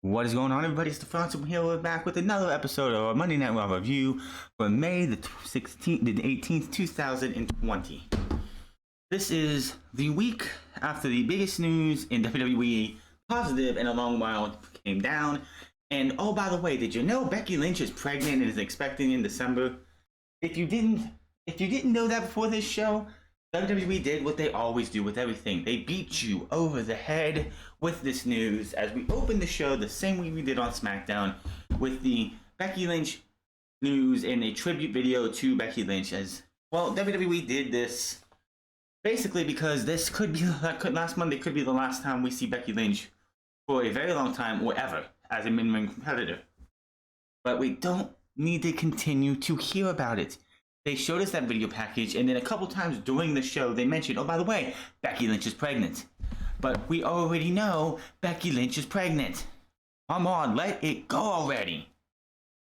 What is going on, everybody? It's the Francis here. We're back with another episode of our Monday Night Raw review for May the 18th, 2020. This is the week after the biggest news in WWE, positive in a long while, came down. And oh, by the way, did you know Becky Lynch is pregnant and is expecting in December? If you didn't know that before this show, WWE did what they always do with everything. They beat you over the head with this news as we open the show the same way we did on SmackDown with the Becky Lynch news and a tribute video to Becky Lynch. As well, WWE did this basically because this could be last Monday could be the last time we see Becky Lynch for a very long time or ever as a in-ring competitor. But we don't need to continue to hear about it. They showed us that video package, and then a couple times during the show, they mentioned, oh, by the way, Becky Lynch is pregnant. But we already know Becky Lynch is pregnant. Come on, let it go already.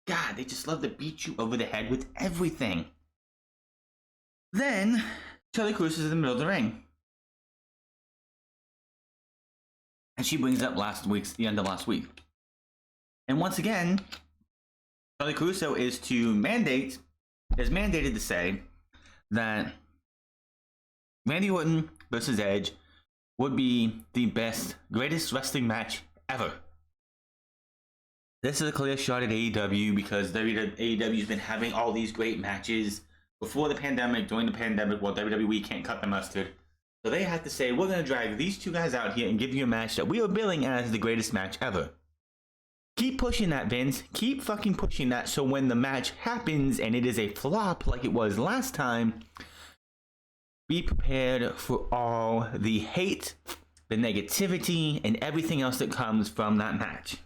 God, they just love to beat you over the head with everything. Then, Charlie Cruz is in the middle of the ring. And she brings up the end of last week. And once again, Charlie Caruso is mandated to say that Randy Orton versus Edge would be the greatest wrestling match ever. This is a clear shot at AEW because AEW's been having all these great matches before the pandemic, during the pandemic, while WWE can't cut the mustard. So they had to say, we're going to drag these two guys out here and give you a match that we are billing as the greatest match ever. Keep pushing that, Vince. Keep fucking pushing that so when the match happens and it is a flop like it was last time, be prepared for all the hate, the negativity, and everything else that comes from that match.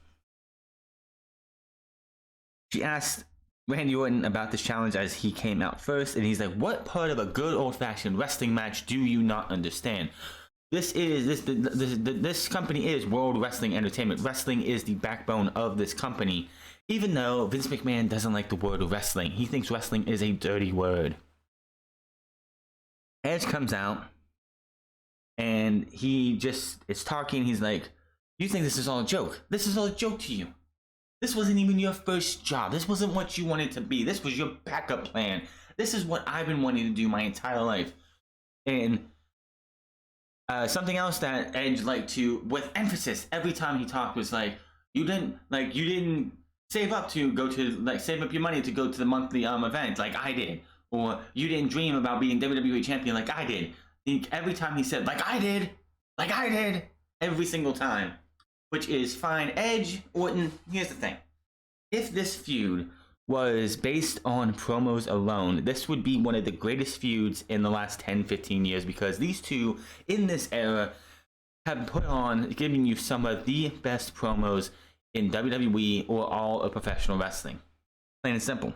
She asked Randy Orton about this challenge as he came out first, and he's like, what part of a good old-fashioned wrestling match do you not understand? This company is World Wrestling Entertainment. Wrestling is the backbone of this company. Even though Vince McMahon doesn't like the word wrestling. He thinks wrestling is a dirty word. Edge comes out and he just is talking. He's like, you think this is all a joke? This is all a joke to you. This wasn't even your first job. This wasn't what you wanted to be. This was your backup plan. This is what I've been wanting to do my entire life. And something else that Edge liked to, with emphasis, every time he talked was like, you didn't save up to go to, save up your money to go to the monthly event like I did. Or you didn't dream about being WWE champion like I did. Every time he said, like I did, every single time. Which is fine. Edge, Orton, here's the thing. If this feud was based on promos alone, this would be one of the greatest feuds in the last 10-15 years because these two in this era have giving you some of the best promos in WWE or all of professional wrestling. Plain and simple.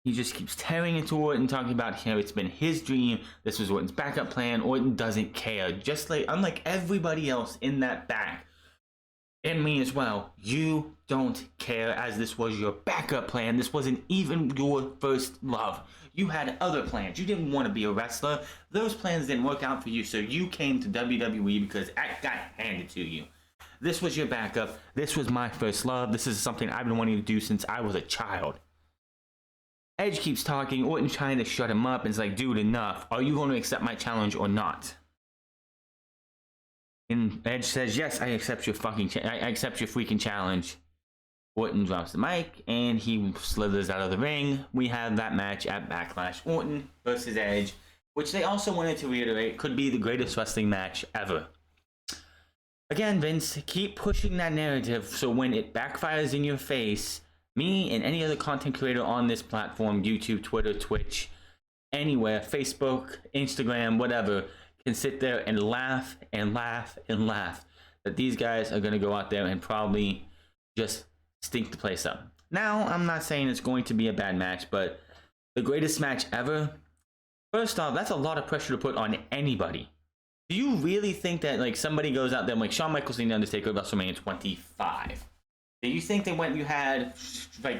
He just keeps tearing into Orton, talking about how it's been his dream. This was Orton's backup plan. Orton doesn't care. Unlike everybody else in that back. And me as well, you don't care as this was your backup plan. This wasn't even your first love. You had other plans. You didn't want to be a wrestler. Those plans didn't work out for you, so you came to WWE because it got handed to you. This was your backup. This was my first love. This is something I've been wanting to do since I was a child. Edge keeps talking. Orton trying to shut him up and is like, dude, enough. Are you going to accept my challenge or not? And Edge says, yes, I accept your freaking challenge. Orton drops the mic and he slithers out of the ring. We have that match at Backlash. Orton versus Edge, which they also wanted to reiterate could be the greatest wrestling match ever. Again, Vince, keep pushing that narrative so when it backfires in your face, me and any other content creator on this platform, YouTube, Twitter, Twitch, anywhere, Facebook, Instagram, whatever, can sit there and laugh and laugh and laugh that these guys are going to go out there and probably just stink the place up. Now, I'm not saying it's going to be a bad match, but the greatest match ever, first off, that's a lot of pressure to put on anybody. Do you really think that somebody goes out there like Shawn Michaels and The Undertaker at WrestleMania 25? Do you think you had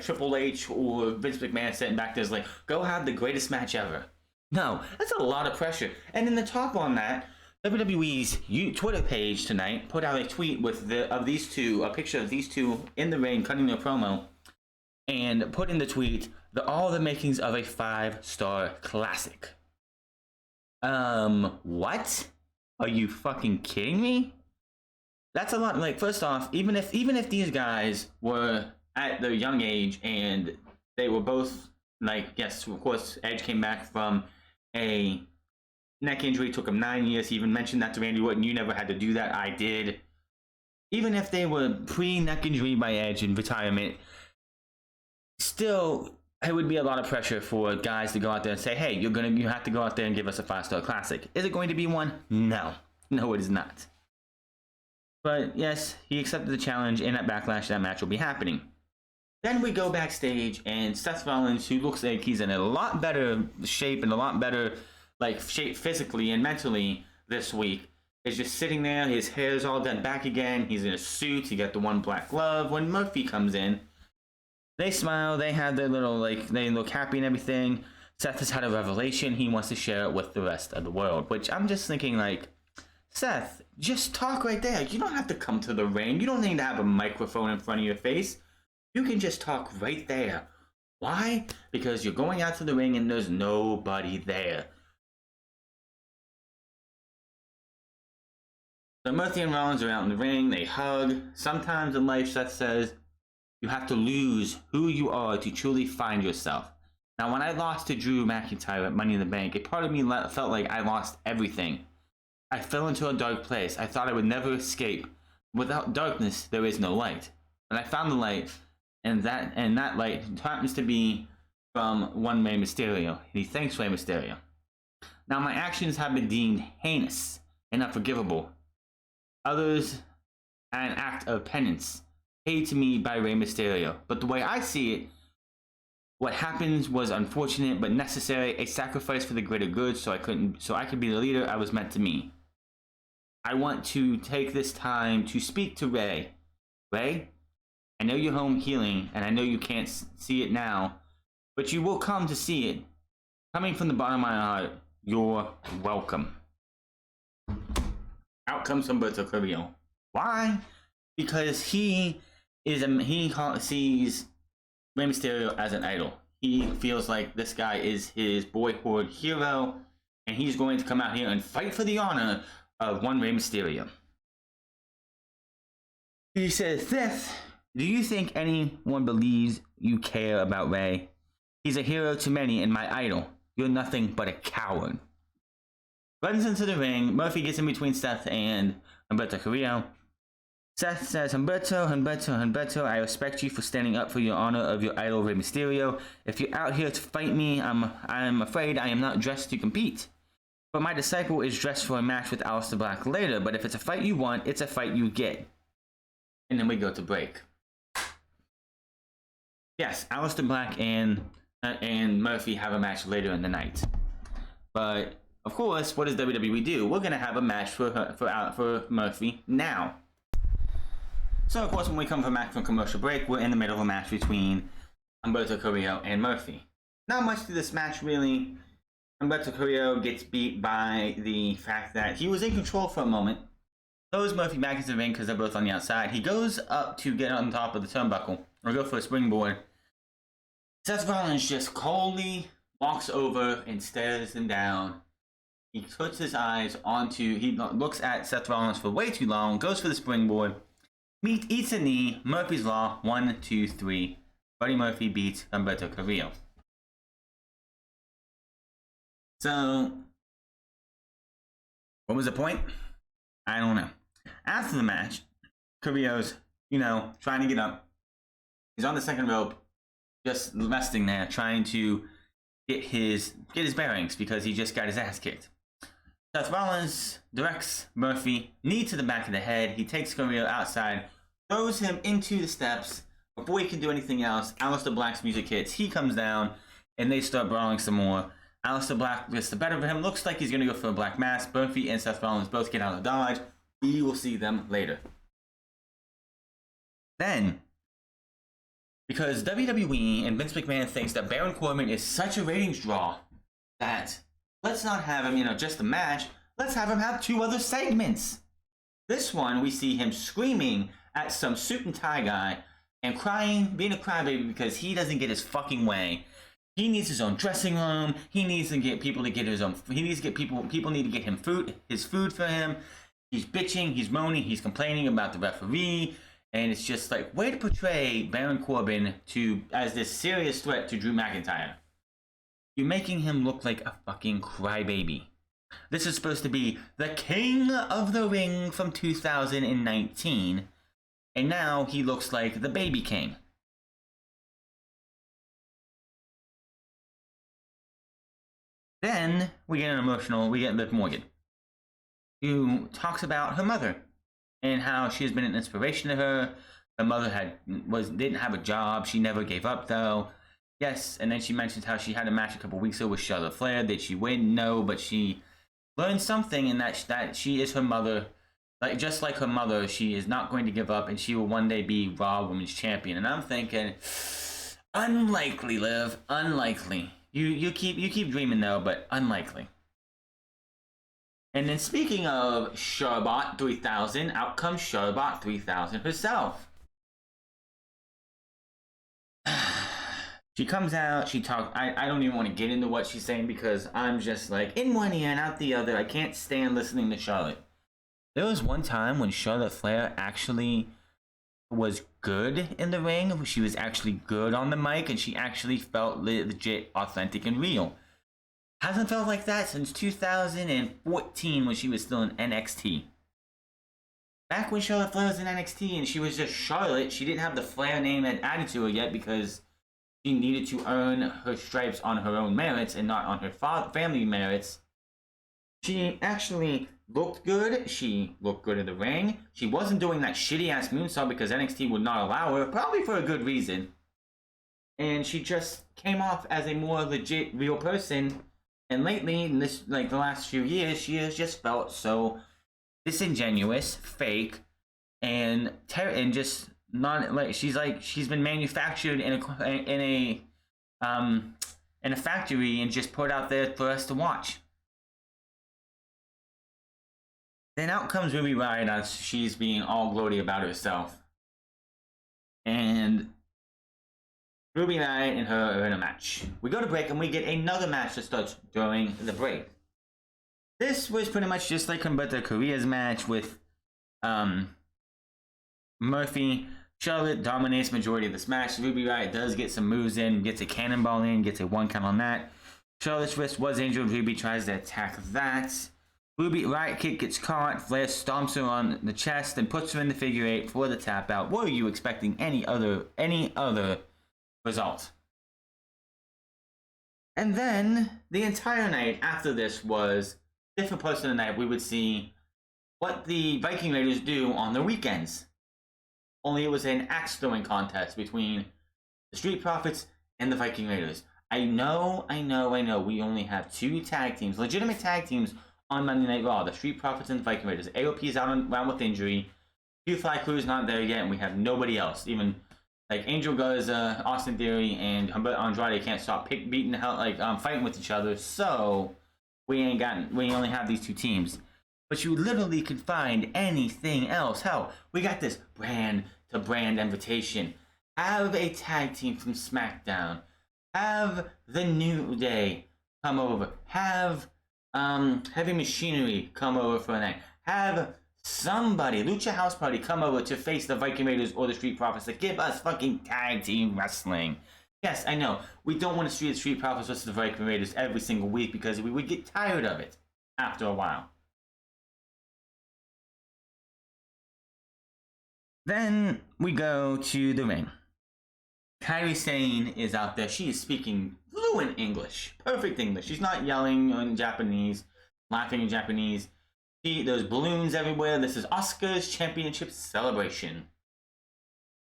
Triple H or Vince McMahon sitting back there go have the greatest match ever? No, that's a lot of pressure. And then the top on that, WWE's Twitter page tonight put out a tweet with a picture of these two in the ring cutting their promo, and put in the tweet all the makings of a 5-star classic. What? Are you fucking kidding me? That's a lot. Like, first off, even if these guys were at their young age and they were both, like, yes, of course, Edge came back from a neck injury, took him 9 years. He even mentioned that to Randy Orton. You never had to do that. I did. Even if they were pre-neck injury by Edge in retirement, still, it would be a lot of pressure for guys to go out there and say, hey, you have to go out there and give us a 5-star classic. Is it going to be one? No, it is not. But yes, he accepted the challenge, and at Backlash, that match will be happening. Then we go backstage, and Seth Rollins, who looks like he's in a lot better shape and a lot better shape physically and mentally this week, is just sitting there. His hair's all done back again. He's in a suit. He got the one black glove. When Murphy comes in, they smile. They have their little, they look happy and everything. Seth has had a revelation. He wants to share it with the rest of the world, which I'm just thinking, Seth, just talk right there. You don't have to come to the ring. You don't need to have a microphone in front of your face. You can just talk right there. Why? Because you're going out to the ring and there's nobody there. So Murphy and Rollins are out in the ring. They hug. Sometimes in life, Seth says, you have to lose who you are to truly find yourself. Now, when I lost to Drew McIntyre at Money in the Bank, a part of me felt like I lost everything. I fell into a dark place. I thought I would never escape. Without darkness, there is no light. And I found the light, and that light happens to be from one Rey Mysterio. He thanks Rey Mysterio. Now, my actions have been deemed heinous and unforgivable. Others, an act of penance, paid to me by Rey Mysterio. But the way I see it, what happens was unfortunate but necessary, a sacrifice for the greater good, so I could be the leader I was meant to be. I want to take this time to speak to Rey. Rey, I know you're home healing, and I know you can't see it now, but you will come to see it. Coming from the bottom of my heart, you're welcome. Out comes Humberto Carrillo. Why? Because he sees Rey Mysterio as an idol. He feels like this guy is his boyhood hero, and he's going to come out here and fight for the honor of one Rey Mysterio. He says, Seth, do you think anyone believes you care about Rey? He's a hero to many and my idol. You're nothing but a coward. Runs into the ring. Murphy gets in between Seth and Humberto Carrillo. Seth says, Humberto, I respect you for standing up for your honor of your idol, Rey Mysterio. If you're out here to fight me, I'm afraid I am not dressed to compete. But my disciple is dressed for a match with Aleister Black later, but if it's a fight you want, it's a fight you get. And then we go to break. Yes, Aleister Black and Murphy have a match later in the night. But, of course, what does WWE do? We're going to have a match for Murphy now. So, of course, when we come back from commercial break, we're in the middle of a match between Humberto Carrillo and Murphy. Not much to this match, really. Humberto Carrillo gets beat by the fact that he was in control for a moment. Throws Murphy back into the ring because they're both on the outside. He goes up to get on top of the turnbuckle, or go for a springboard. Seth Rollins just coldly walks over and stares him down. He puts his eyes he looks at Seth Rollins for way too long, goes for the springboard. Eats a knee. Murphy's Law. 1, 2, 3. Buddy Murphy beats Humberto Carrillo. So, what was the point? I don't know. After the match, Carrillo's, trying to get up. He's on the second rope, just resting there, trying to get his bearings because he just got his ass kicked. Seth Rollins directs Murphy, knee to the back of the head. He takes Carrillo outside, throws him into the steps. Before he can do anything else, Aleister Black's music hits. He comes down, and they start brawling some more. Aleister Black gets the better of him. Looks like he's going to go for a black mass. Murphy and Seth Rollins both get out of dodge. We will see them later. Then, because WWE and Vince McMahon thinks that Baron Corbin is such a ratings draw that let's not have him, just a match. Let's have him have 2 other segments. This one, we see him screaming at some suit and tie guy and crying, being a crybaby because he doesn't get his fucking way. He needs his own dressing room. He needs to get people to get his own. He needs to get people need to get him food, his food for him. He's bitching, he's moaning, he's complaining about the referee. And it's just like, way to portray Baron Corbin as this serious threat to Drew McIntyre. You're making him look like a fucking crybaby. This is supposed to be the King of the Ring from 2019. And now he looks like the baby king. Then we get Liv Morgan, who talks about her mother and how she has been an inspiration to her. Her mother didn't have a job. She never gave up though. Yes, and then she mentions how she had a match a couple weeks ago with Charlotte Flair. Did she win? No, but she learned something in that she is her mother. Like, just like her mother, she is not going to give up, and she will one day be Raw Women's Champion. And I'm thinking, unlikely, Liv, unlikely. You keep dreaming though, but unlikely. And then speaking of Sharbot 3000, out comes Sharbot 3000 herself. She comes out, she talks. I don't even want to get into what she's saying because I'm just like, in one ear and out the other. I can't stand listening to Charlotte. There was one time when Charlotte Flair actually was good in the ring. She was actually good on the mic, and she actually felt legit, authentic, and real. Hasn't felt like that since 2014 when she was still in NXT. Back when Charlotte Flair was in NXT and she was just Charlotte, she didn't have the Flair name added to her yet because she needed to earn her stripes on her own merits and not on her family merits. She actually looked good. She looked good in the ring. She wasn't doing that shitty-ass moonsault because NXT would not allow her, probably for a good reason. And she just came off as a more legit, real person. And lately, in this, like the last few years, she has just felt so disingenuous, fake, and just not like she's been manufactured in a factory and just put out there for us to watch. Then out comes Ruby Riott as she's being all gloaty about herself. And Ruby Riott and her are in a match. We go to break and we get another match that starts during the break. This was pretty much just like Humberto Carrillo's match with Murphy. Charlotte dominates majority of this match. Ruby Riott does get some moves in, gets a cannonball in, gets a 1 count on that. Charlotte's wrist was injured. Ruby tries to attack that. Ruby Riott kick gets caught. Flair stomps her on the chest and puts her in the figure 8 for the tap out. Were you expecting any other result? And then the entire night after this was different parts of the night. We would see what the Viking Raiders do on the weekends. Only it was an axe throwing contest between the Street Profits and the Viking Raiders. I know. We only have 2 tag teams, legitimate tag teams on Monday Night Raw. The Street Profits and the Viking Raiders. AOP is around with injury. Q-Fly Crew is not there yet, and we have nobody else. Even like Angel Garza, Austin Theory, and Humberto Andrade can't stop beating the hell, fighting with each other. So we only have these 2 teams. But you literally could find anything else. Hell, we got this brand to brand invitation. Have a tag team from SmackDown. Have the New Day come over. Have Heavy Machinery come over for a night. Have somebody, Lucha House Party, come over to face the Viking Raiders or the Street Profits to give us fucking tag team wrestling. Yes, I know. We don't want to see the Street Profits versus the Viking Raiders every single week because we would get tired of it after a while. Then we go to the ring. Kairi Sane is out there. She is speaking fluent English. Perfect English. She's not yelling in Japanese, laughing in Japanese. There's balloons everywhere. This is Asuka's championship celebration.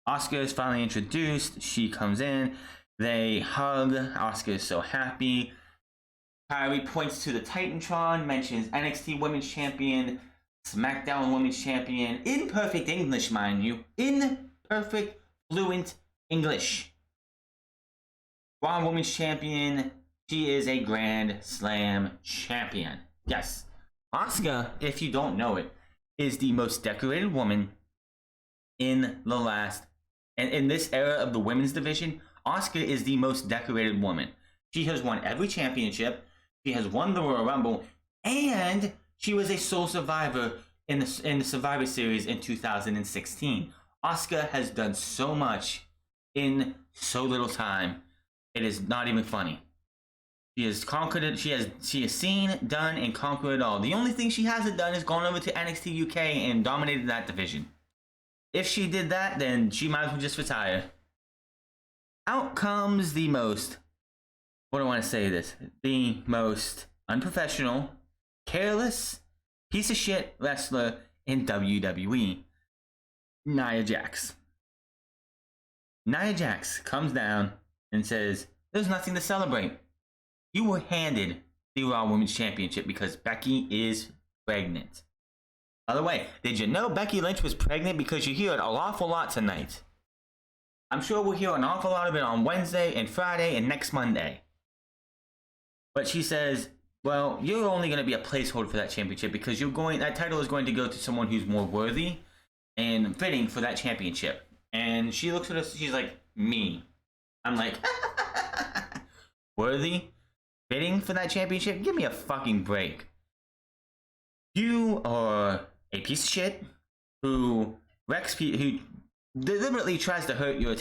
Asuka is finally introduced. She comes in. They hug. Asuka is so happy. Kairi points to the Titantron, mentions NXT Women's Champion, SmackDown Women's Champion, in perfect English, mind you. In perfect, fluent English. Raw Women's Champion. She is a Grand Slam champion. Yes. Asuka, if you don't know it, is the most decorated woman in the last, and in this era of the women's division. Asuka is the most decorated woman. She has won every championship. She has won the Royal Rumble, and she was a sole survivor in the Survivor Series in 2016. Asuka has done so much in so little time. It is not even funny. She has conquered it. She has seen, done, and conquered it all. The only thing she hasn't done is gone over to NXT UK and dominated that division. If she did that, then she might as well just retire. Out comes the most, what do I want to say this? The most unprofessional, careless, piece of shit wrestler in WWE, Nia Jax. Nia Jax comes down and says, there's nothing to celebrate. You were handed the Raw Women's Championship because Becky is pregnant. By the way, did you know Becky Lynch was pregnant? Because you hear it an awful lot tonight. I'm sure we'll hear an awful lot of it on Wednesday and Friday and next Monday. But she says, well, you're only going to be a placeholder for that championship because that title is going to go to someone who's more worthy and fitting for that championship. And she looks at us, she's like, me. I'm like, worthy? Fitting for that championship? Give me a fucking break. You are a piece of shit who deliberately tries to hurt your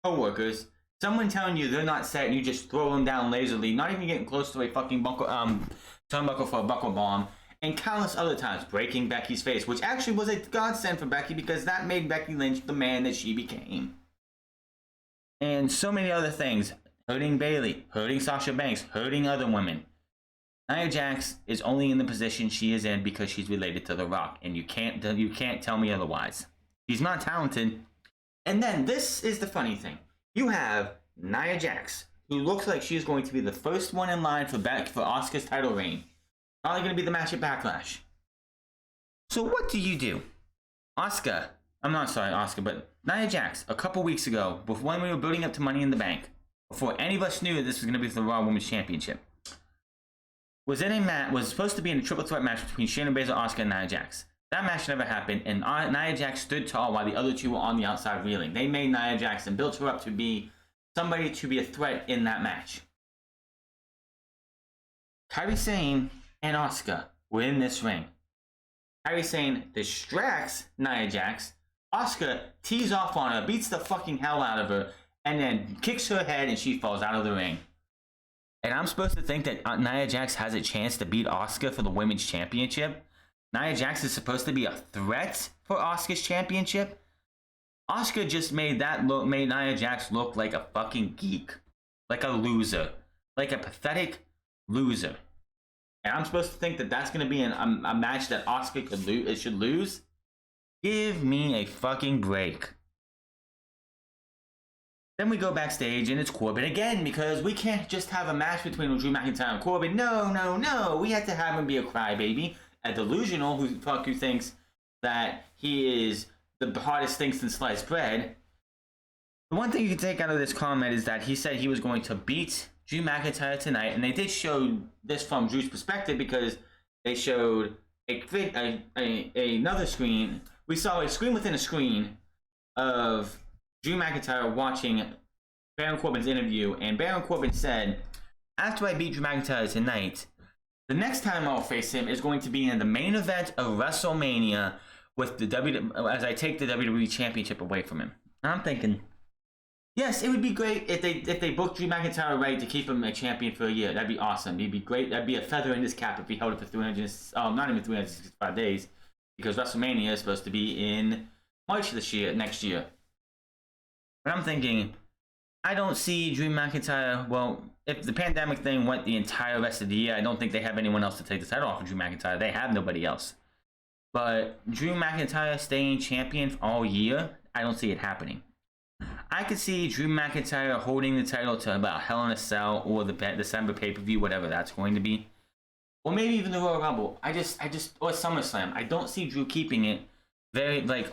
co-workers. Someone telling you they're not set and you just throw them down lazily, not even getting close to a fucking turnbuckle for a buckle bomb, and countless other times breaking Becky's face, which actually was a godsend for Becky because that made Becky Lynch the man that she became. And so many other things. Hurting Bayley, hurting Sasha Banks, hurting other women. Nia Jax is only in the position she is in because she's related to The Rock, and you can't tell me otherwise. She's not talented. And then this is the funny thing: you have Nia Jax, who looks like she's going to be the first one in line for Asuka's title reign. Probably going to be the match at Backlash. So what do you do? Asuka, but Nia Jax, a couple weeks ago, when we were building up to Money in the Bank, before any of us knew this was going to be for the Raw Women's Championship, was supposed to be in a triple threat match between Shayna Baszler, Asuka, and Nia Jax. That match never happened, and Nia Jax stood tall while the other two were on the outside reeling. They made Nia Jax and built her up to be somebody to be a threat in that match. Kairi Sane and Asuka were in this ring. Kairi Sane distracts Nia Jax. Asuka tees off on her, beats the fucking hell out of her, and then kicks her head and she falls out of the ring. And I'm supposed to think that Nia Jax has a chance to beat Asuka for the Women's Championship? Nia Jax is supposed to be a threat for Asuka's championship? Asuka just made Nia Jax look like a fucking geek. Like a loser. Like a pathetic loser. And I'm supposed to think that that's going to be a match that Asuka should lose? Give me a fucking break. Then we go backstage and it's Corbin again because we can't just have a match between Drew McIntyre and Corbin. No. We have to have him be a crybaby. A delusional who thinks that he is the hardest thing since sliced bread. The one thing you can take out of this comment is that he said he was going to beat Drew McIntyre tonight, and they did show this from Drew's perspective because they showed another screen. We saw a screen within a screen of Drew McIntyre watching Baron Corbin's interview, and Baron Corbin said, after I beat Drew McIntyre tonight, the next time I'll face him is going to be in the main event of WrestleMania with as I take the WWE Championship away from him. And I'm thinking, yes, it would be great if they booked Drew McIntyre right to keep him a champion for a year. That'd be awesome. It'd be great. That'd be a feather in his cap if he held it for not even 365 days, because WrestleMania is supposed to be in March next year. But I'm thinking, I don't see Drew McIntyre. Well, if the pandemic thing went the entire rest of the year, I don't think they have anyone else to take the title off of Drew McIntyre. They have nobody else. But Drew McIntyre staying champion all year, I don't see it happening. I could see Drew McIntyre holding the title to about Hell in a Cell or the December pay-per-view, whatever that's going to be. Or maybe even the Royal Rumble. Or SummerSlam. I don't see Drew keeping it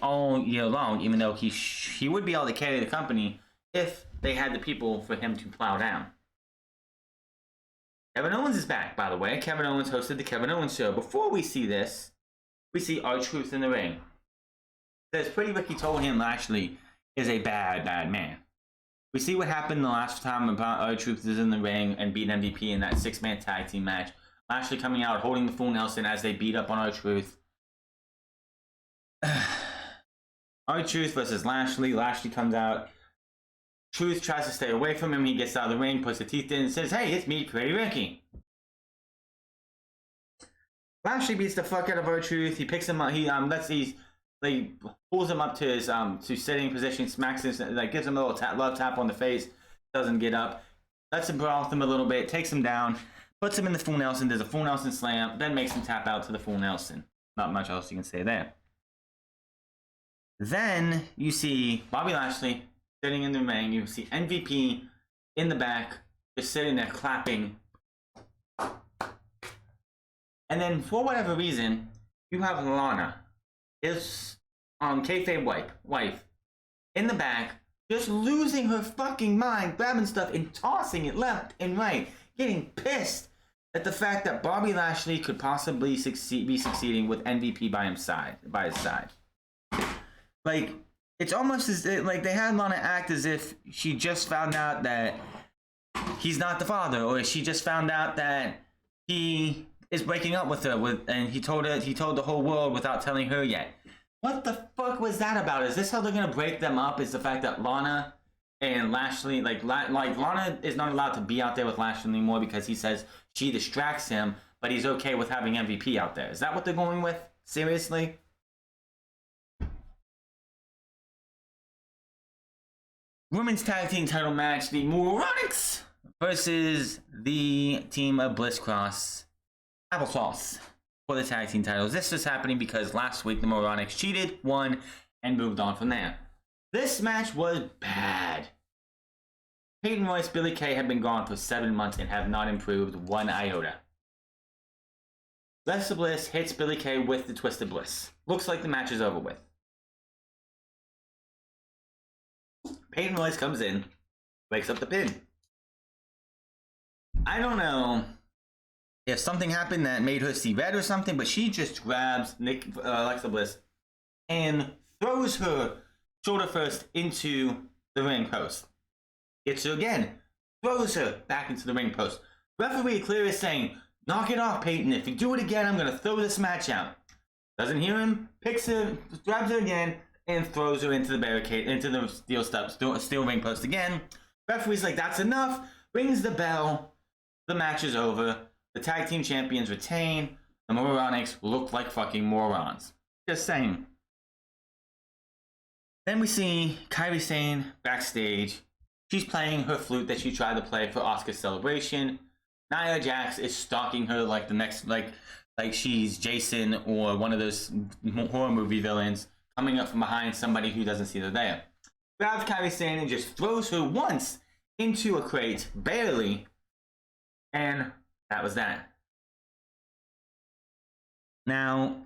all year long, even though he would be able to carry the company if they had the people for him to plow down. Kevin Owens is back, by the way. Kevin Owens hosted the Kevin Owens show. Before we see this, we see R-Truth in the ring. Says Pretty Ricky told him Lashley is a bad, bad man. We see what happened the last time about R-Truth is in the ring and beat MVP in that 6-man tag team match. Lashley coming out holding the full Nelson as they beat up on R-Truth. R-Truth versus Lashley. Lashley comes out. Truth tries to stay away from him. He gets out of the ring, puts the teeth in, and says, "Hey, it's me, Pretty Ricky." Lashley beats the fuck out of R-Truth. He picks him up. He pulls him up to his to sitting position, smacks him, like gives him a little love tap on the face. Doesn't get up. Lets him brawl with him a little bit. Takes him down. Puts him in the full Nelson. Does a full Nelson slam. Then makes him tap out to the full Nelson. Not much else you can say there. Then you see Bobby Lashley sitting in the ring. You see MVP in the back, just sitting there clapping. And then for whatever reason, you have Lana, his kayfabe wife, in the back, just losing her fucking mind, grabbing stuff and tossing it left and right, getting pissed at the fact that Bobby Lashley could possibly be succeeding with MVP by his side. Like, it's almost as if, like, they had Lana act as if she just found out that he's not the father, or she just found out that he is breaking up with her, and he told the whole world without telling her yet. What the fuck was that about? Is this how they're gonna break them up? Is the fact that Lana and Lashley, like Lana is not allowed to be out there with Lashley anymore because he says she distracts him, but he's okay with having MVP out there. Is that what they're going with? Seriously? Women's Tag Team title match, the Moronics versus the team of Bliss Cross Applesauce for the tag team titles. This is happening because last week the Moronics cheated, won, and moved on from there. This match was bad. Peyton Royce, Billie Kay have been gone for 7 months and have not improved one iota. Alexa Bliss hits Billie Kay with the Twisted Bliss. Looks like the match is over with. Peyton Royce comes in, breaks up the pin. I don't know if something happened that made her see red or something, but she just grabs Alexa Bliss and throws her shoulder first into the ring post. Hits her again, throws her back into the ring post. Referee clear is saying, "Knock it off, Peyton. If you do it again, I'm going to throw this match out." Doesn't hear him, picks her, grabs her again, and throws her into the barricade, into the steel ring post again. Referee's like, "That's enough." Rings the bell. The match is over. The tag team champions retain. The Moronics look like fucking morons. Just saying. Then we see Kairi Sane backstage. She's playing her flute that she tried to play for Asuka's celebration. Nia Jax is stalking her like the next, like she's Jason or one of those horror movie villains, coming up from behind somebody who doesn't see her there. Grabs Kairi Sane and just throws her once into a crate, barely, and that was that. Now,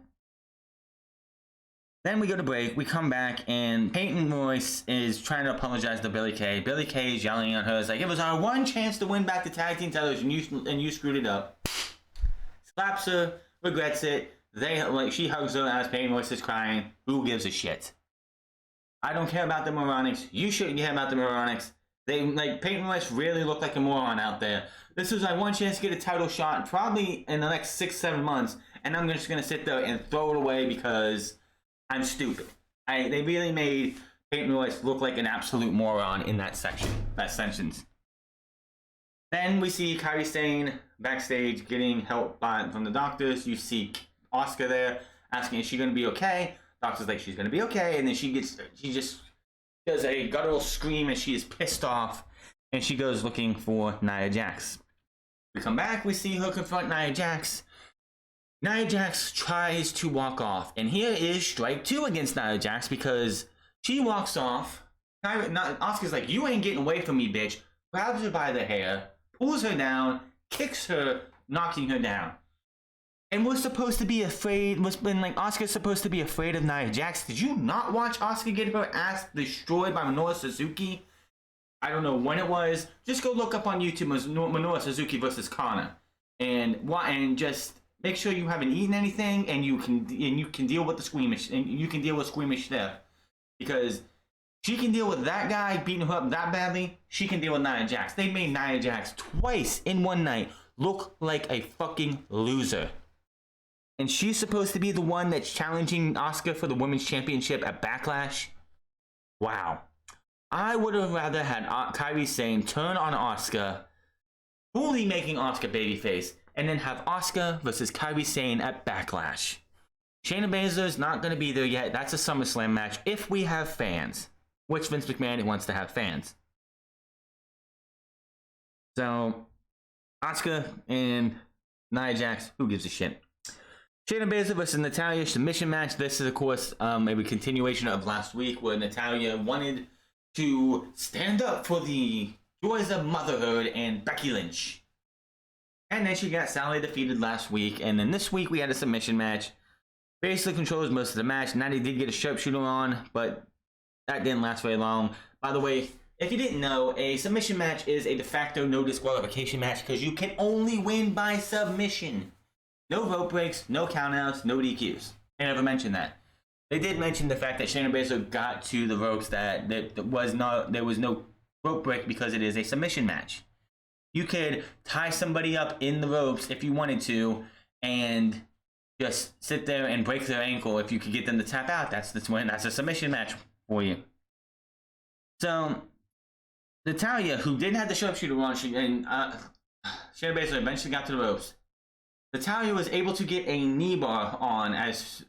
then we go to break, we come back, and Peyton Royce is trying to apologize to Billie Kay. Billie Kay is yelling at her, it's like, "It was our one chance to win back the tag team titles, and you screwed it up." Slaps her, regrets it. She hugs her as Peyton Royce is crying. Who gives a shit? I don't care about the Moronics. You shouldn't care about the Moronics. Peyton Royce really looked like a moron out there. This was my one chance to get a title shot, probably in the next 6-7 months, and I'm just gonna sit there and throw it away because I'm stupid. They really made Peyton Royce look like an absolute moron in that sentence. Then we see Kairi Sane backstage getting help from the doctors. You see Asuka there asking, "Is she gonna be okay?" Doctor's like, "She's gonna be okay," and then she just does a guttural scream and she is pissed off, and she goes looking for Nia Jax. We come back, we see her confront Nia Jax. Nia Jax tries to walk off, and here is strike 2 against Nia Jax because she walks off. Asuka's like, "You ain't getting away from me, bitch." Grabs her by the hair, pulls her down, kicks her, knocking her down. And we're supposed to be afraid, Asuka's supposed to be afraid of Nia Jax. Did you not watch Asuka get her ass destroyed by Minoru Suzuki? I don't know when it was. Just go look up on YouTube Minoru Suzuki versus Kana, and just make sure you haven't eaten anything, and you can deal with the squeamish, and you can deal with squeamish there, because she can deal with that guy beating her up that badly. She can deal with Nia Jax. They made Nia Jax twice in one night look like a fucking loser. And she's supposed to be the one that's challenging Asuka for the women's championship at Backlash. Wow. I would have rather had Kairi Sane turn on Asuka, fully making Asuka babyface, and then have Asuka versus Kairi Sane at Backlash. Shayna Baszler's not going to be there yet. That's a SummerSlam match if we have fans. Which Vince McMahon wants to have fans. So, Asuka and Nia Jax, who gives a shit? Shayna Baszler versus Natalya submission match. This is, of course, a continuation of last week where Natalya wanted to stand up for the joys of motherhood and Becky Lynch. And then she got soundly defeated last week. And then this week we had a submission match. Basically controls most of the match. Natty did get a sharpshooter on, but that didn't last very long. By the way, if you didn't know, a submission match is a de facto no disqualification match because you can only win by submission. No rope breaks, no countouts, no DQs. They never mentioned that. They did mention the fact that Shayna Baszler got to the ropes that there was no rope break because it is a submission match. You could tie somebody up in the ropes if you wanted to and just sit there and break their ankle. If you could get them to tap out, that's a submission match for you. So Natalya, who didn't have the sharpshooter on, Shayna Baszler eventually got to the ropes. Natalya was able to get a knee bar on as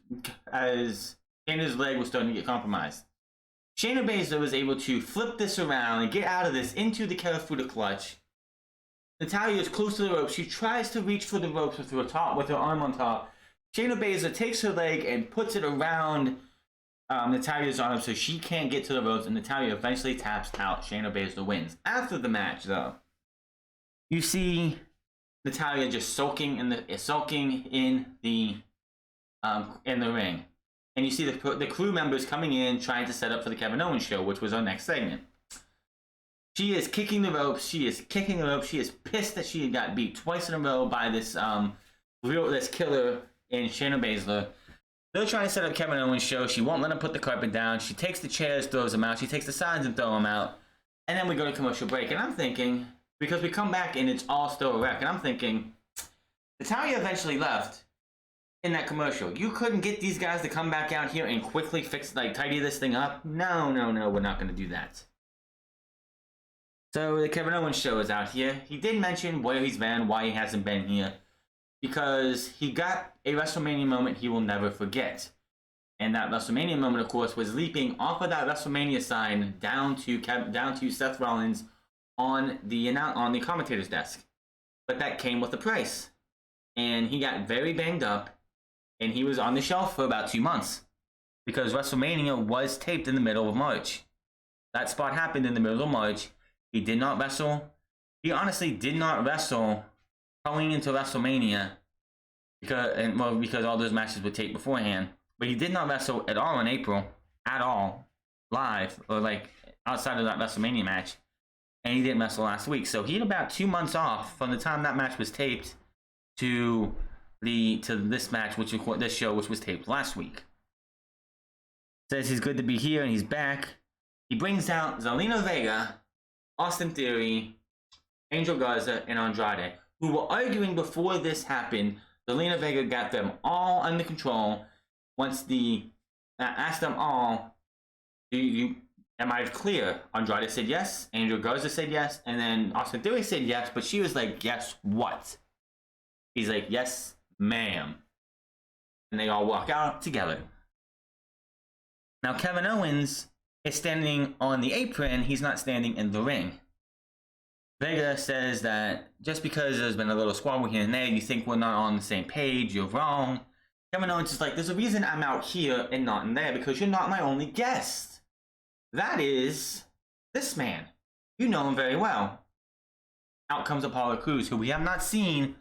Shayna's leg was starting to get compromised. Shayna Baszler was able to flip this around and get out of this into the Karafuda clutch. Natalya is close to the ropes. She tries to reach for the ropes with her arm on top. Shayna Baszler takes her leg and puts it around Natalya's arm so she can't get to the ropes, and Natalya eventually taps out. Shayna Baszler wins. After the match, though, you see Natalya just sulking in the ring, and you see the crew members coming in trying to set up for the Kevin Owens show, which was our next segment. She is kicking the ropes. She is pissed that she got beat twice in a row by this killer in Shayna Baszler. They're trying to set up Kevin Owens' show. She won't let him put the carpet down. She takes the chairs, throws them out. She takes the signs and throws them out. And then we go to commercial break. And I'm thinking, because we come back and it's all still a wreck, and I'm thinking, Natalya eventually left in that commercial. You couldn't get these guys to come back out here and quickly tidy this thing up? No, we're not going to do that. So the Kevin Owens show is out here. He did mention where he's been, why he hasn't been here. Because he got a WrestleMania moment he will never forget. And that WrestleMania moment, of course, was leaping off of that WrestleMania sign down to Seth Rollins on the commentator's desk. But that came with a price. And he got very banged up, and he was on the shelf for about 2 months. Because WrestleMania was taped in the middle of March. That spot happened in the middle of March. He did not wrestle. He honestly did not wrestle going into WrestleMania because all those matches were taped beforehand. But he did not wrestle at all in April, at all, live, or outside of that WrestleMania match. And he didn't wrestle last week. So he had about 2 months off from the time that match was taped to this match, this show, which was taped last week. Says he's good to be here and he's back. He brings out Zelina Vega, Austin Theory, Angel Garza, and Andrade, who were arguing before this happened. Zelina Vega got them all under control. Once asked them all, am I clear? Andrade said yes, Angel Garza said yes, and then Austin Theory said yes, but she was like, yes, what? He's like, yes, ma'am. And they all walk out together. Now Kevin Owens is standing on the apron, he's not standing in the ring. Vega says that just because there's been a little squabble here and there, you think we're not on the same page, you're wrong. Kevin Owens is like, there's a reason I'm out here and not in there, because you're not my only guest. That is this man. You know him very well. Out comes Apollo Crews, who we have not seen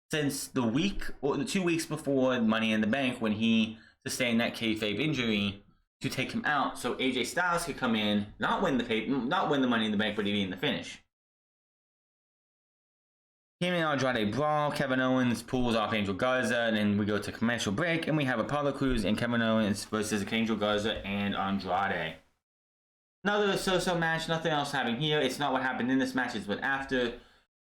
since the 2 weeks before Money in the Bank when he sustained that kayfabe injury to take him out, so AJ Styles could come in, not win the Money in the Bank, but be in the finish. Cammy Andrade brawl. Kevin Owens pulls off Angel Garza, and then we go to commercial break, and we have Apollo Crews and Kevin Owens versus Angel Garza and Andrade. Another so-so match, nothing else happening here. It's not what happened in this match, it's what after.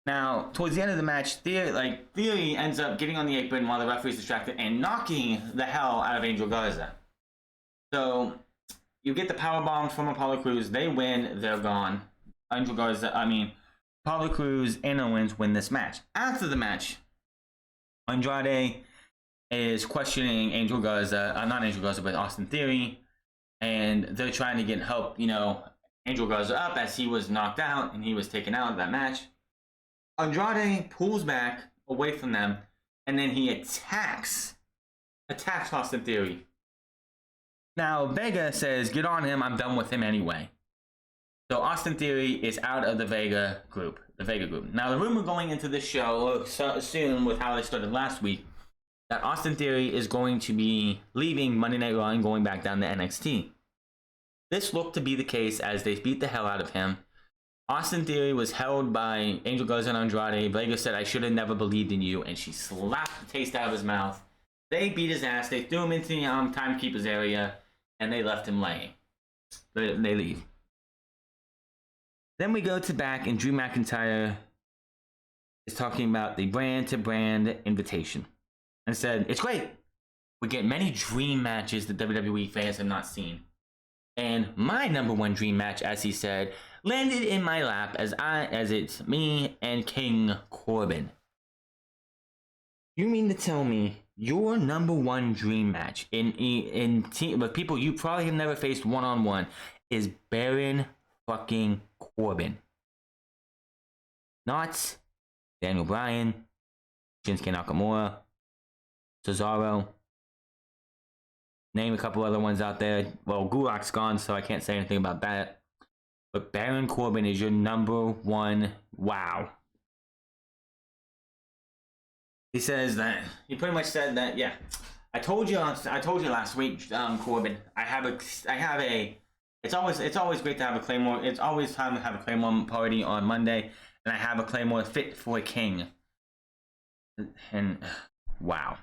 Now, towards the end of the match, Theory ends up getting on the apron while the referee's distracted and knocking the hell out of Angel Garza. So, you get the powerbomb from Apollo Crews, they win, they're gone. Apollo Crews and Owens win this match. After the match, Andrade is questioning Angel Garza, not Angel Garza, but Austin Theory, and they're trying to get help, Angel Garza up as he was knocked out and he was taken out of that match. Andrade pulls back away from them, and then he attacks Austin Theory. Now, Vega says, get on him, I'm done with him anyway. So Austin Theory is out of the Vega group. Now, the rumor going into this show, soon with how they started last week, that Austin Theory is going to be leaving Monday Night Raw and going back down to NXT. This looked to be the case as they beat the hell out of him. Austin Theory was held by Angel Garza and Andrade. Vega said, I should have never believed in you, and she slapped the taste out of his mouth. They beat his ass. They threw him into the timekeeper's area, and they left him laying. They leave. Then we go to back, and Drew McIntyre is talking about the brand-to-brand invitation. And said, it's great. We get many dream matches that WWE fans have not seen. And my number one dream match, as he said, landed in my lap as it's me and King Corbin. You mean to tell me your number one dream match with people you probably have never faced one-on-one is Baron fucking Corbin? Not Daniel Bryan, Shinsuke Nakamura, Cesaro. Name a couple other ones out there. Well, Gulak's gone, so I can't say anything about that. But Baron Corbin is your number one. Wow. He says that he pretty much said that. Yeah, I told you last week, Corbin. It's always great to have a Claymore. It's always time to have a Claymore party on Monday, and I have a Claymore fit for a king. And wow.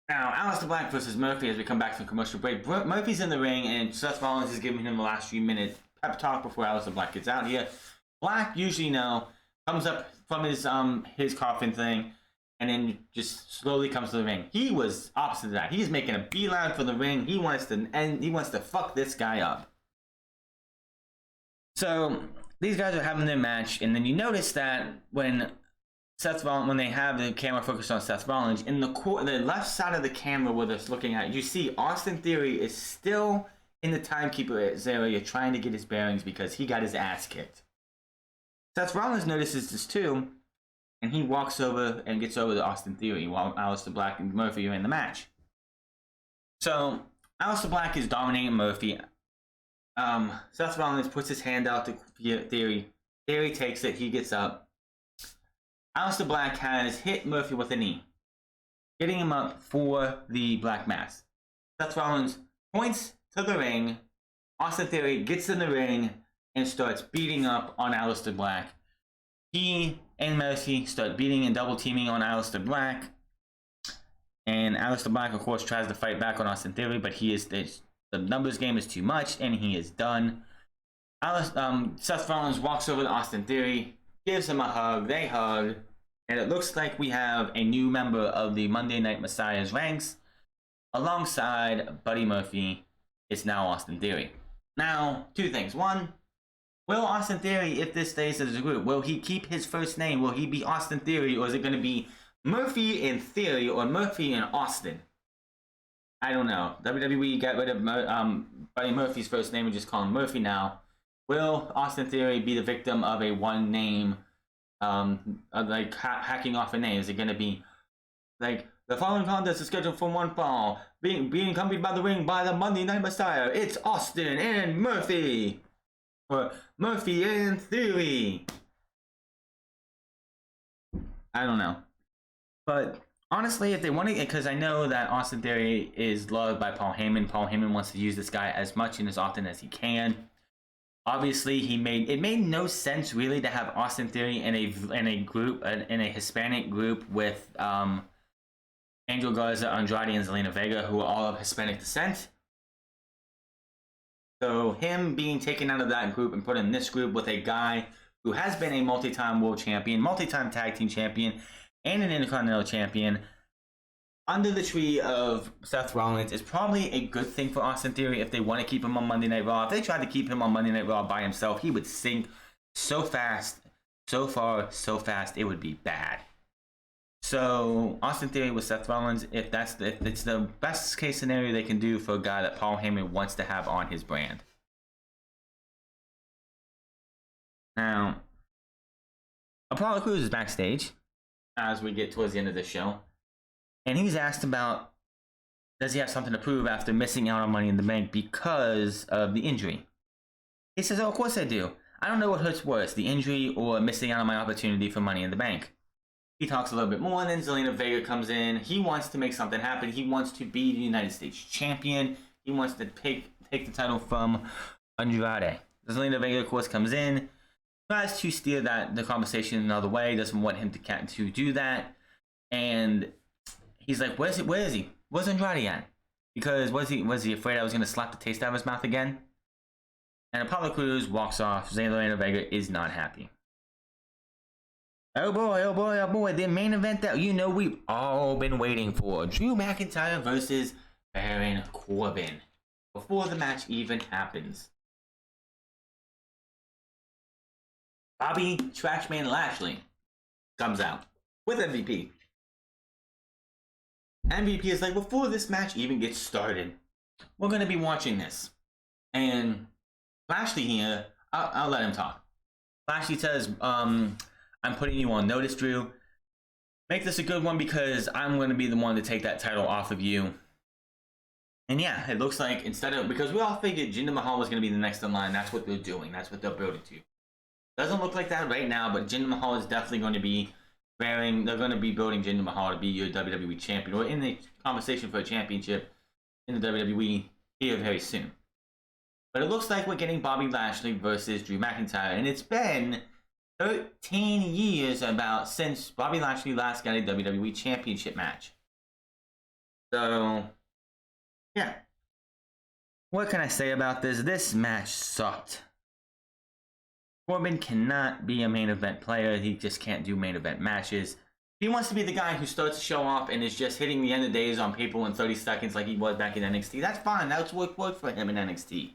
Now, Aleister Black versus Murphy as we come back from commercial break. Murphy's in the ring, and Seth Rollins is giving him the last few minutes pep talk before Aleister Black gets out here. Black usually comes up from his coffin thing, and then just slowly comes to the ring. He was opposite of that. He's making a beeline for the ring. He wants to fuck this guy up. So these guys are having their match, and then you notice that when they have the camera focused on Seth Rollins, in the left side of the camera where they're looking at, you see Austin Theory is still in the timekeeper's area trying to get his bearings because he got his ass kicked. Seth Rollins notices this too, and he walks over and gets over to Austin Theory while Aleister Black and Murphy are in the match. So Aleister Black is dominating Murphy. Seth Rollins puts his hand out to Theory. Theory takes it. He gets up. Aleister Black has hit Murphy with a knee, getting him up for the Black Mass. Seth Rollins points to the ring. Austin Theory gets in the ring and starts beating up on Aleister Black. He and Murphy start beating and double teaming on Aleister Black. And Aleister Black, of course, tries to fight back on Austin Theory, but the numbers game is too much, and he is done. Seth Rollins walks over to Austin Theory, gives him a hug. They hug. And it looks like we have a new member of the Monday Night Messiah's ranks. Alongside Buddy Murphy, it's now Austin Theory. Now, two things. One, will Austin Theory, if this stays as a group, will he keep his first name? Will he be Austin Theory, or is it going to be Murphy and Theory, or Murphy and Austin? I don't know. WWE got rid of Buddy Murphy's first name and just call him Murphy now. Will Austin Theory be the victim of a one name, hacking off a name? Is it going to be like, the following contest is scheduled for one fall, being accompanied by the ring by the Monday Night Messiah. It's Austin and Murphy, or Murphy and Theory. I don't know, but Honestly, if they want to, because I know that Austin Theory is loved by Paul Heyman. Paul Heyman wants to use this guy as much and as often as he can. Obviously, it made no sense really to have Austin Theory in a Hispanic group with Angel Garza, Andrade, and Zelina Vega, who are all of Hispanic descent. So him being taken out of that group and put in this group with a guy who has been a multi-time world champion, multi-time tag team champion, and an Intercontinental champion under the tree of Seth Rollins is probably a good thing for Austin Theory if they want to keep him on Monday Night Raw. If they tried to keep him on Monday Night Raw by himself, he would sink so fast, so far, so fast, it would be bad. So Austin Theory with Seth Rollins, if it's the best case scenario they can do for a guy that Paul Heyman wants to have on his brand. Now, Apollo Crews is backstage as we get towards the end of the show, and he's asked about does he have something to prove after missing out on Money in the Bank because of the injury. He says, "Oh, of course I do. I don't know what hurts worse, the injury or missing out on my opportunity for Money in the Bank." He talks a little bit more, and then Zelina Vega comes in. He wants to make something happen. He wants to be the United States champion. He wants to take the title from Andrade. Zelina Vega, of course, comes in, tries to steer the conversation another way, doesn't want him to do that. And he's like, where is he? Where's Andrade at? Because was he afraid I was going to slap the taste out of his mouth again? And Apollo Crews walks off. Zelina Vega is not happy. Oh boy, the main event that we've all been waiting for. Drew McIntyre versus Baron Corbin. Before the match even happens, Bobby Trashman Lashley comes out with MVP. MVP is like, before this match even gets started, we're going to be watching this. And Lashley here, I'll let him talk. Lashley says, I'm putting you on notice, Drew. Make this a good one because I'm going to be the one to take that title off of you. And yeah, it looks like because we all figured Jinder Mahal was going to be the next in line. That's what they're doing. That's what they're building to. Doesn't look like that right now, but Jinder Mahal is definitely going to be they're going to be building Jinder Mahal to be your WWE champion or in the conversation for a championship in the WWE here very soon. But it looks like we're getting Bobby Lashley versus Drew McIntyre, and it's been 13 years since Bobby Lashley last got a WWE Championship match. So, yeah. What can I say about this? This match sucked. Corbin cannot be a main event player. He just can't do main event matches. He wants to be the guy who starts to show off and is just hitting the end of days on people in 30 seconds like he was back in NXT. That's fine. That's what worked for him in NXT.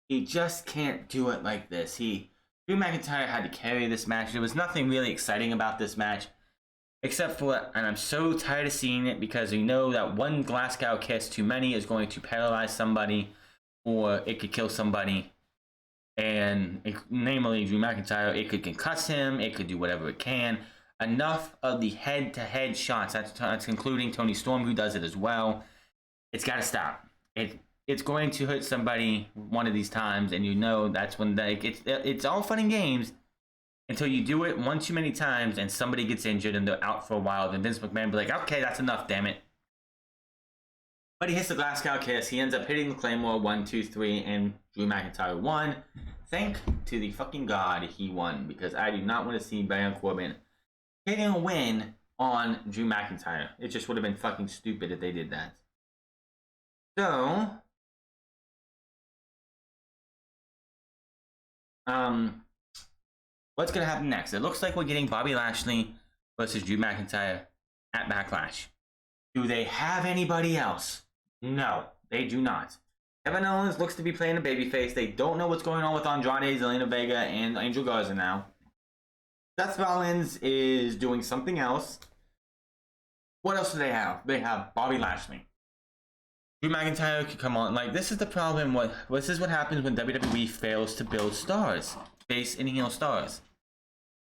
He just can't do it like this. Drew McIntyre had to carry this match. There was nothing really exciting about this match, except for, and I'm so tired of seeing it because you know that one Glasgow kiss too many is going to paralyze somebody, or it could kill somebody. And namely Drew McIntyre, it could concuss him, it could do whatever it can. Enough of the head-to-head shots. That's including Tony Storm, who does it as well. It's got to stop. It's going to hurt somebody one of these times, and you know that's when it's all fun and games until you do it one too many times and somebody gets injured and they're out for a while. Then Vince McMahon be like, okay, that's enough, damn it. But he hits the Glasgow kiss. He ends up hitting the Claymore 1, 2, 3, and Drew McIntyre won. Thank to the fucking God he won, because I do not want to see Baron Corbin getting a win on Drew McIntyre. It just would have been fucking stupid if they did that. So, what's going to happen next? It looks like we're getting Bobby Lashley versus Drew McIntyre at Backlash. Do they have anybody else? No, they do not. Kevin Owens looks to be playing a babyface. They don't know what's going on with Andrade, Zelina Vega, and Angel Garza now. Seth Rollins is doing something else. What else do they have? They have Bobby Lashley. Drew McIntyre could come on. Like, this is the problem. This is what happens when WWE fails to build stars. Face and heel stars.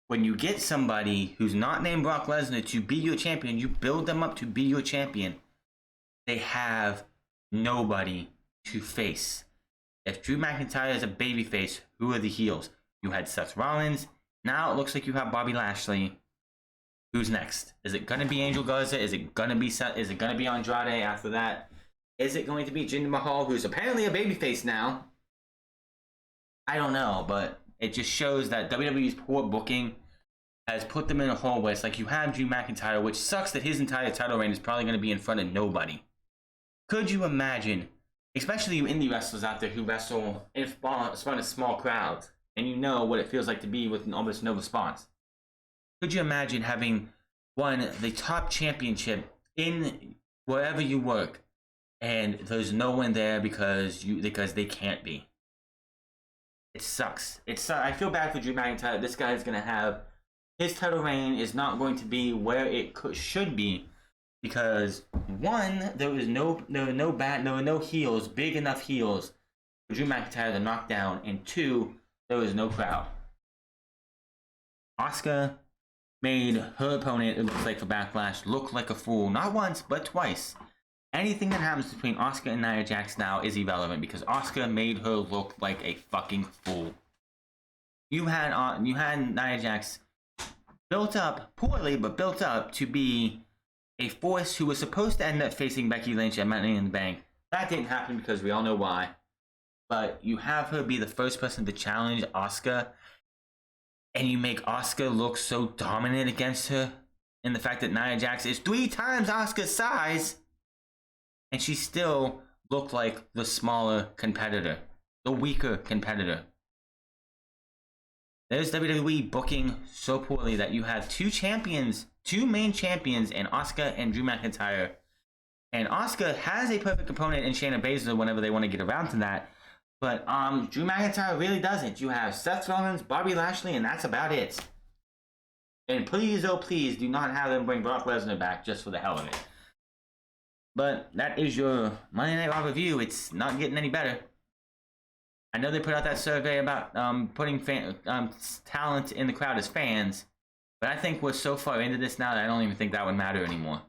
When you get somebody who's not named Brock Lesnar to be your champion, you build them up to be your champion. They have nobody to face. If Drew McIntyre is a babyface, who are the heels? You had Seth Rollins. Now it looks like you have Bobby Lashley. Who's next? Is it gonna be Angel Garza? Is it gonna be Andrade after that? Is it going to be Jinder Mahal, who's apparently a babyface now? I don't know, but it just shows that WWE's poor booking has put them in a hole where it's like you have Drew McIntyre, which sucks that his entire title reign is probably going to be in front of nobody. Could you imagine, especially you indie wrestlers out there who wrestle in front of small crowds, and you know what it feels like to be with almost no response? Could you imagine having won the top championship in wherever you work, and there's no one there because they can't be? It sucks. I feel bad for Drew McIntyre. This guy is going to have his title reign is not going to be where it should be because one, there were no heels, big enough heels for Drew McIntyre to knock down, and two, there was no crowd. Asuka made her opponent, it looks like for Backlash, look like a fool, not once but twice. Anything that happens between Asuka and Nia Jax now is irrelevant because Asuka made her look like a fucking fool. You had Nia Jax built up poorly, but built up to be a force who was supposed to end up facing Becky Lynch at Money in the Bank. That didn't happen because we all know why. But you have her be the first person to challenge Asuka, and you make Asuka look so dominant against her, and the fact that Nia Jax is 3 times Asuka's size. And she still looked like the smaller competitor, the weaker competitor. There's WWE booking so poorly that you have two main champions in Asuka and Drew McIntyre. And Asuka has a perfect opponent in Shayna Baszler whenever they want to get around to that. But Drew McIntyre really doesn't. You have Seth Rollins, Bobby Lashley, and that's about it. And please, oh please, do not have them bring Brock Lesnar back just for the hell of it. But that is your Monday Night Raw review. It's not getting any better. I know they put out that survey about putting talent in the crowd as fans, but I think we're so far into this now that I don't even think that would matter anymore.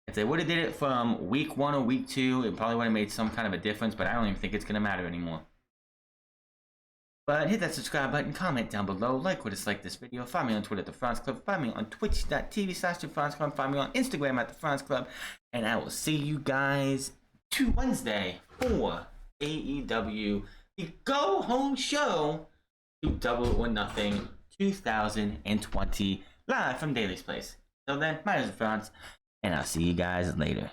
If they would have did it from week 1 or week 2, it probably would have made some kind of a difference, but I don't even think it's going to matter anymore. But hit that subscribe button, comment down below, like or dislike this video, find me on Twitter at The France Club, find me on twitch.tv/TheFranceClub, find me on Instagram at The France Club, and I will see you guys Wednesday for AEW, the Go Home Show to Double or Nothing 2020, live from Daly's Place. So then, my name is France, and I'll see you guys later.